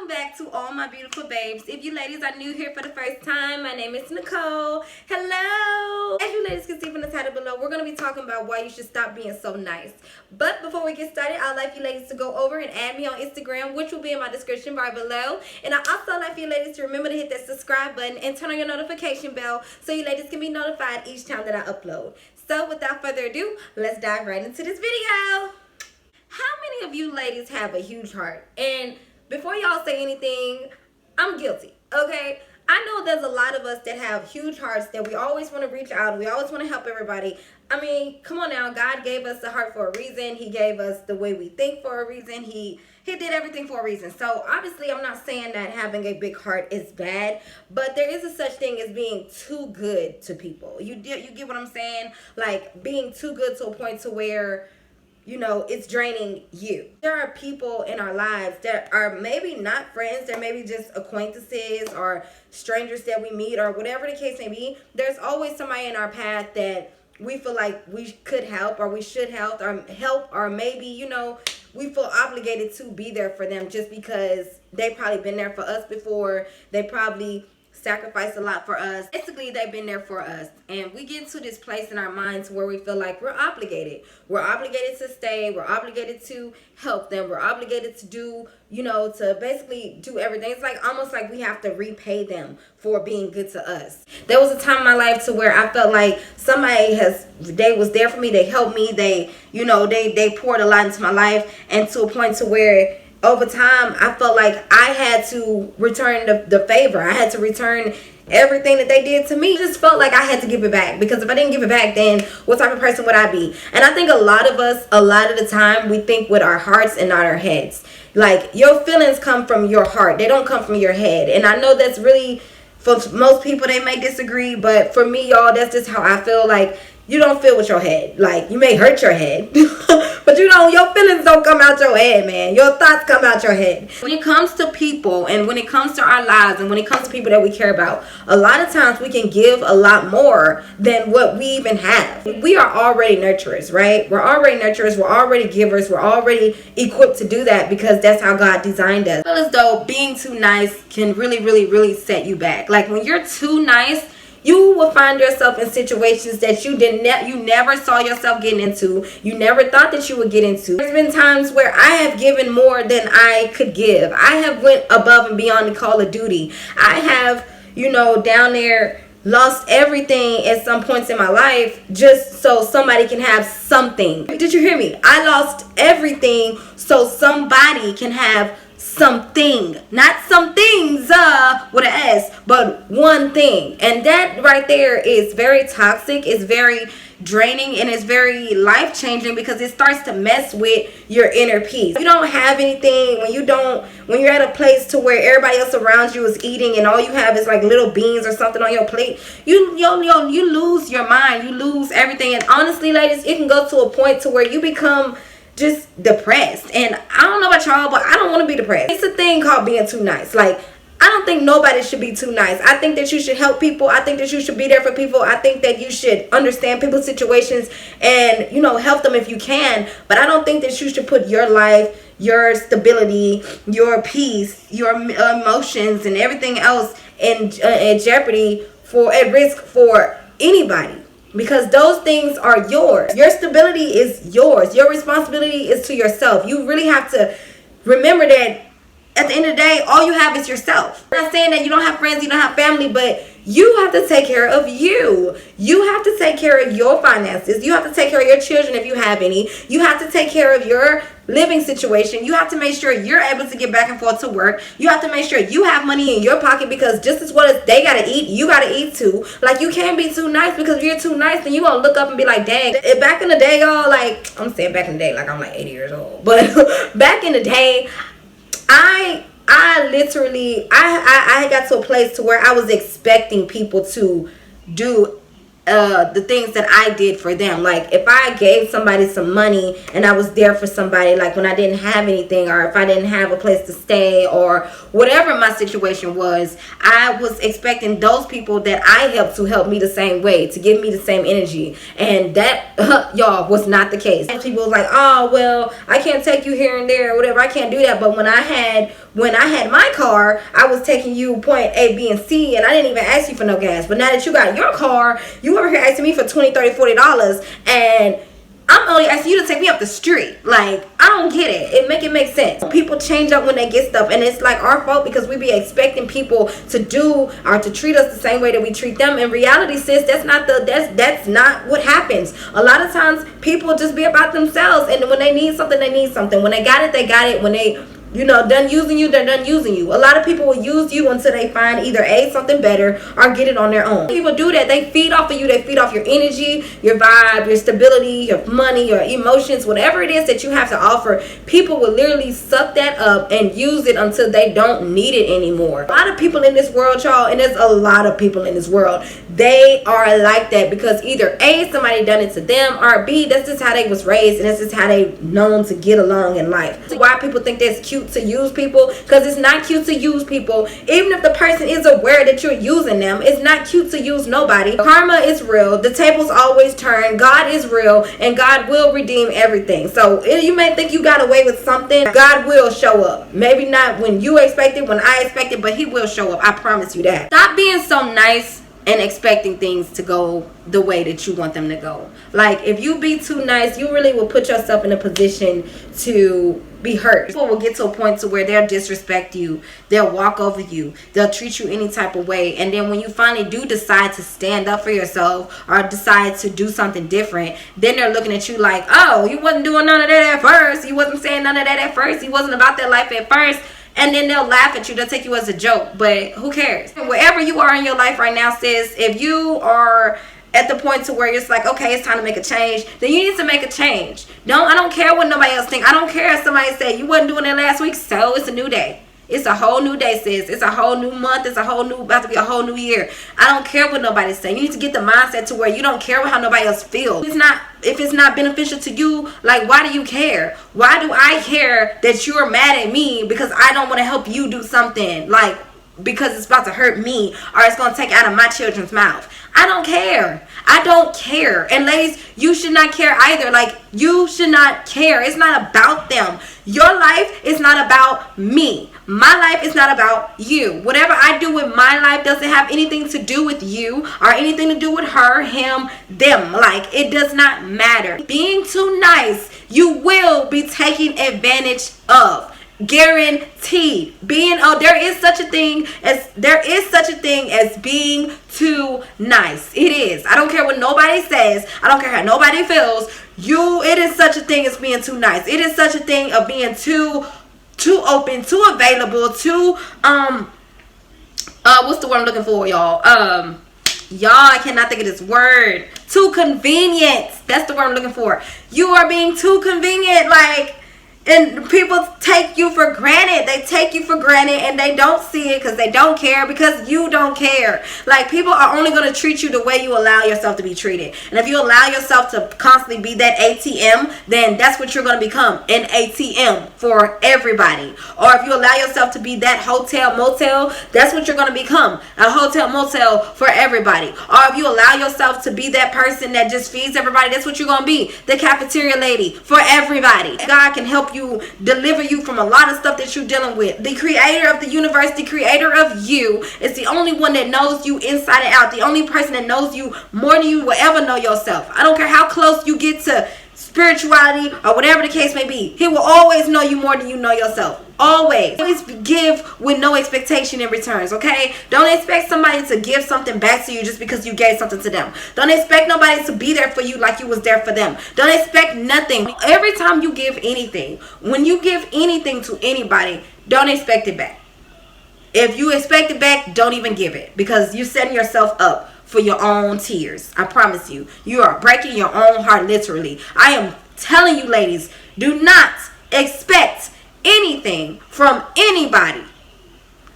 welcome back to all my beautiful babes. If you ladies are new here for the first time, my name is Nicole. Hello. As you ladies can see from the title below, we're going to be talking about why you should stop being so nice. But before we get started, I'd like you ladies to go over and add me on Instagram, which will be in my description bar below. And I also like for you ladies to remember to hit that subscribe button and turn on your notification bell so you ladies can be notified each time that I upload. So without further ado, let's dive right into this video. How many of you ladies have a huge heart? And before y'all say anything, I'm guilty, okay? I know there's a lot of us that have huge hearts that we always want to reach out. We always want to help everybody. I mean, come on now. God gave us the heart for a reason. He gave us the way we think for a reason. He did everything for a reason. So obviously, I'm not saying that having a big heart is bad, but there is a such thing as being too good to people. You get what I'm saying? Like being too good to a point to where, you know, it's draining you. There are people in our lives that are maybe not friends, they're maybe just acquaintances or strangers that we meet or whatever the case may be. There's always somebody in our path that we feel like we could help or we should help or maybe, you know, we feel obligated to be there for them just because they've probably been there for us before. They probably sacrificed a lot for us. Basically, they've been there for us. And we get to this place in our minds where we feel like we're obligated. We're obligated to stay. We're obligated to help them. We're obligated to do, you know, to basically do everything. It's like almost like we have to repay them for being good to us. There was a time in my life to where I felt like they was there for me. They helped me. They, you know, they poured a lot into my life, and to a point to where over time, I felt like I had to return the favor. I had to return everything that they did to me. I just felt like I had to give it back, because if I didn't give it back, then what type of person would I be? And I think a lot of us, a lot of the time, we think with our hearts and not our heads. Like, your feelings come from your heart. They don't come from your head. And I know that's really, for most people, they may disagree. But for me, y'all, that's just how I feel. Like, you don't feel with your head. Like, you may hurt your head, but you don't, your feelings don't come out your head, man. Your thoughts come out your head. When it comes to people and when it comes to our lives and when it comes to people that we care about, a lot of times we can give a lot more than what we even have. We are already nurturers, right? We're already nurturers. We're already givers. We're already equipped to do that because that's how God designed us. I feel as though being too nice can really, really, really set you back. Like, when you're too nice, you will find yourself in situations that you never saw yourself getting into. You never thought that you would get into. There's been times where I have given more than I could give. I have went above and beyond the call of duty. I have, you know, down there lost everything at some points in my life just so somebody can have something. Did you hear me? I lost everything so somebody can have something, not some things with an S, but one thing. And that right there is very toxic, it's very draining, and it's very life-changing because it starts to mess with your inner peace. You don't have anything when you're at a place to where everybody else around you is eating and all you have is like little beans or something on your plate. You lose your mind, you lose everything. And honestly, ladies, it can go to a point to where you become just depressed. And I don't know about y'all, but I don't want to be depressed. It's a thing called being too nice. Like, I don't think nobody should be too nice. I think that you should help people. I think that you should be there for people. I think that you should understand people's situations and, you know, help them if you can. But I don't think that you should put your life, your stability, your peace, your emotions, and everything else in jeopardy, at risk for anybody. Because those things are yours. Your stability is yours. Your responsibility is to yourself. You really have to remember that at the end of the day, all you have is yourself. I'm not saying that you don't have friends, you don't have family, but you have to take care of you. You have to take care of your finances. You have to take care of your children if you have any. You have to take care of your living situation. You have to make sure you're able to get back and forth to work. You have to make sure you have money in your pocket, because just as well as they gotta eat, you gotta eat too. Like, you can't be too nice, because if you're too nice, then you're gonna look up and be like, dang. Back in the day, y'all, like, I'm saying back in the day like I'm like 80 years old, but back in the day, I literally, I got to a place to where I was expecting people to do the things that I did for them. Like if I gave somebody some money and I was there for somebody, like when I didn't have anything, or if I didn't have a place to stay, or whatever my situation was, I was expecting those people that I helped to help me the same way, to give me the same energy. And that y'all, was not the case. And people was like, oh well, I can't take you here and there or whatever, I can't do that. But when I had my car, I was taking you point A, B, and C, and I didn't even ask you for no gas. But now that you got your car, you over here asking me for $20, $30, $40, and I'm only asking you to take me up the street. Like, I don't get it. It make sense. People change up when they get stuff, and it's like our fault because we be expecting people to do or to treat us the same way that we treat them. In reality, sis, that's not what happens. A lot of times people just be about themselves, and when they need something, they need something. When they got it, they got it. When they done using you, they're done using you. A lot of people will use you until they find either something better or get it on their own. People do that. They feed off of you. They feed off your energy, your vibe, your stability, your money, your emotions, whatever it is that you have to offer. People will literally suck that up and use it until they don't need it anymore. A lot of people in this world, y'all, and there's a lot of people in this world, they are like that because either A, somebody done it to them, or B, that's just how they was raised, and that's just how they known to get along in life. So why people think that's cute to use people? Because it's not cute to use people. Even if the person is aware that you're using them, it's not cute to use nobody. Karma is real. The tables always turn. God is real, and God will redeem everything. So you may think you got away with something, God will show up. Maybe not when you expect it, when I expect it, but he will show up. I promise you that. Stop being so nice and expecting things to go the way that you want them to go. Like, if you be too nice, you really will put yourself in a position to be hurt. People will get to a point to where they'll disrespect you, they'll walk over you, they'll treat you any type of way, and then when you finally do decide to stand up for yourself or decide to do something different, then they're looking at you like, oh, you wasn't doing none of that at first, you wasn't saying none of that at first, you wasn't about that life at first. And then they'll laugh at you. They'll take you as a joke. But who cares? Wherever you are in your life right now, sis, if you are at the point to where it's like, okay, it's time to make a change, then you need to make a change. I don't care what nobody else think. I don't care if somebody said you wasn't doing it last week, so it's a new day. It's a whole new day, sis. It's a whole new month. It's about to be a whole new year. I don't care what nobody's saying. You need to get the mindset to where you don't care how nobody else feels. If it's not beneficial to you, like, why do you care? Why do I care that you're mad at me because I don't want to help you do something? Like, because it's about to hurt me or it's going to take out of my children's mouth. I don't care. I don't care. And ladies, you should not care either. Like, you should not care. It's not about them. Your life is not about me. My life is not about you. Whatever I do with my life doesn't have anything to do with you or anything to do with her, him, them. Like, it does not matter. Being too nice, you will be taken advantage of. Guaranteed. There is such a thing as being too nice. It is. I don't care what nobody says. I don't care how nobody feels. It is such a thing as being too nice. It is such a thing of being too open, too available, too what's the word I'm looking for, y'all? Y'all, I cannot think of this word. Too convenient. That's the word I'm looking for. You are being too convenient, like. And people take you for granted. They take you for granted and they don't see it because they don't care, because you don't care. Like, people are only going to treat you the way you allow yourself to be treated. And if you allow yourself to constantly be that ATM, then that's what you're going to become, an ATM for everybody. Or if you allow yourself to be that hotel motel, that's what you're going to become, a hotel motel for everybody. Or if you allow yourself to be that person that just feeds everybody, that's what you're going to be, the cafeteria lady for everybody. God can help you, deliver you from a lot of stuff that you're dealing with. The creator of the universe, the creator of you, is the only one that knows you inside and out. The only person that knows you more than you will ever know yourself. I don't care how close you get to spirituality or whatever the case may be. He will always know you more than you know yourself. Always. Always give with no expectation in returns, okay? Don't expect somebody to give something back to you just because you gave something to them. Don't expect nobody to be there for you like you was there for them. Don't expect nothing. Every time you give anything, when you give anything to anybody, don't expect it back. If you expect it back, don't even give it, because you're setting yourself up for your own tears. I promise you. You are breaking your own heart, literally. I am telling you, ladies, do not expect anything from anybody.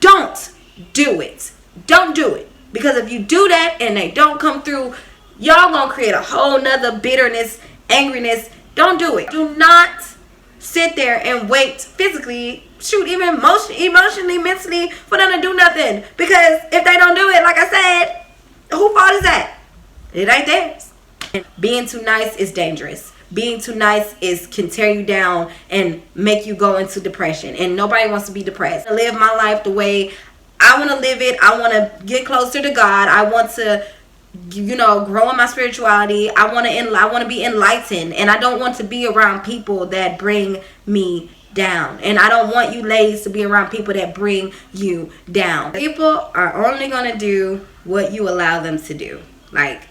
Don't do it. Don't do it. Because if you do that and they don't come through, y'all gonna create a whole nother bitterness, angriness. Don't do it. Do not sit there and wait physically, shoot, even emotionally, mentally, for them to do nothing. Because if they don't do it, like I said, whose fault is that? It ain't theirs. Being too nice is dangerous. Being too nice can tear you down and make you go into depression. And nobody wants to be depressed. I live my life the way I want to live it. I want to get closer to God. I want to, grow in my spirituality. I want to be enlightened. And I don't want to be around people that bring me down. And I don't want you ladies to be around people that bring you down. People are only going to do what you allow them to do. Like,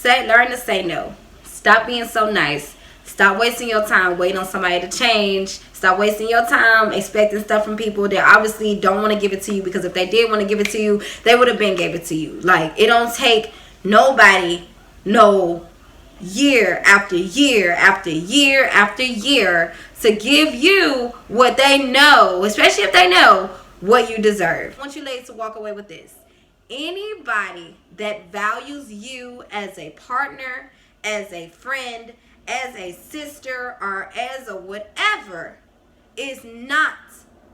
learn to say no. Stop being so nice. Stop wasting your time waiting on somebody to change. Stop wasting your time expecting stuff from people that obviously don't want to give it to you, because if they did want to give it to you, they would have been gave it to you. Like, it don't take nobody year after year after year after year to give you what they know, especially if they know what you deserve. I want you ladies to walk away with this. Anybody that values you as a partner, as a friend, as a sister, or as a whatever, is not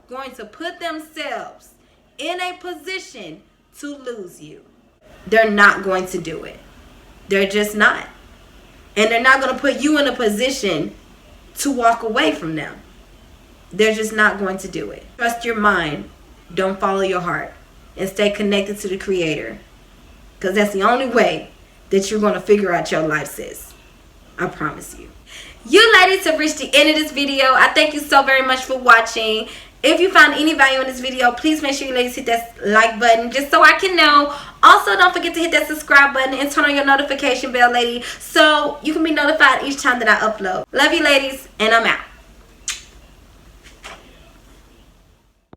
going to put themselves in a position to lose you. They're not going to do it. They're just not. And they're not going to put you in a position to walk away from them. They're just not going to do it. Trust your mind. Don't follow your heart. And stay connected to the Creator. Because that's the only way that you're going to figure out your life, sis. I promise you. You ladies have reached the end of this video. I thank you so very much for watching. If you found any value in this video, please make sure you ladies hit that like button just so I can know. Also, don't forget to hit that subscribe button and turn on your notification bell, lady, so you can be notified each time that I upload. Love you, ladies, and I'm out.